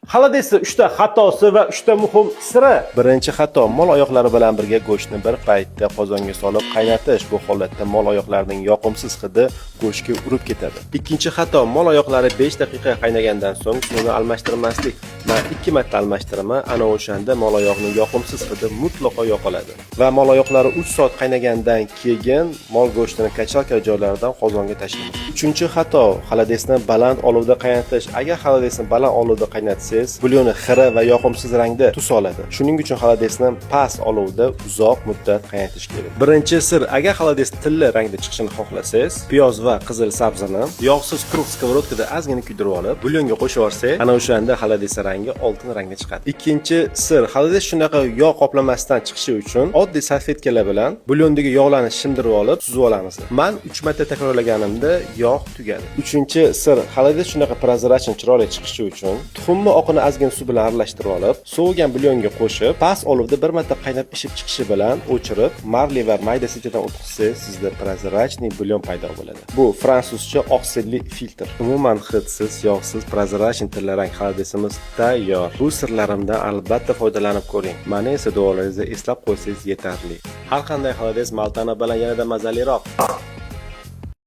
Xolodesda 3 ta xatosi va 3 ta muhim siri. Birinchi xato: mol oyoqlari bilan birga go'shtni bir paytda qozonga solib qaynatish. Bu holatda mol oyoqlarining yoqimsiz hidi go'shtga urib ketadi. Ikkinchi xato: mol oyoqlari 5 daqiqa qaynagandan so'ng suvni almashtirmaslik. Men 2 marta almashtiraman, ana o'shanda mol oyoqning yoqimsiz hidi mutlaqo yo'qoladi. Va mol oyoqlari 3 soat qaynagandan keyin mol go'shtini kachalka joylaridan qozonga tashlang. Uchinchi xato: xolodesni baland olovda qaynatish. Agar xolodesni baland olovda qaynatsangiz, bulyoni xira va yoqimsiz rangda tus oladi. Shuning uchun xolodesni past olovda uzoq muddat qaynatish kerak. Birinchi sir: agar xolodes tilla rangda chiqishini xohlasangiz, piyoz va qizil sabzini yog'siz quruq skоворodkada ozgina kuydirib olib, bulyonga qo'shib yuborsak, ana o'shanda xolodes rangi oltin rangga chiqadi. Ikkinchi sir: xolodes shunaqa yog' qoplamasdan chiqishi uchun oddiy salfetkalar bilan bulyondagi yog'larni shimdirib olib, suzib olamiz. Men 3 marta takrorlaganimda yog' tugadi. Uchinchi sir: xolodes shunaqa prozrachniy chiroyli chiqishi uchun tuxumni oqini ozgina suv bilan aralashtirib olib, sovigan bulyonga qo'shib, past olovda bir marta qaynab ishib chiqishi bilan o'chirib, marli va mayda sitidan o'tkazsangiz, sizda prozrachniy bulyon paydo bo'ladi. Bu fransuzcha oqsilli filtr. Umuman hidsiz, yog'siz prozrachniy tillarang xolodesimiz tayyor. Bu sirlarimdan albatta foydalanib ko'ring. Meni esa duolaringizda eslab qo'ysangiz yetarli. Har qanday xolodes Maltana bilan yanada mazaliroq.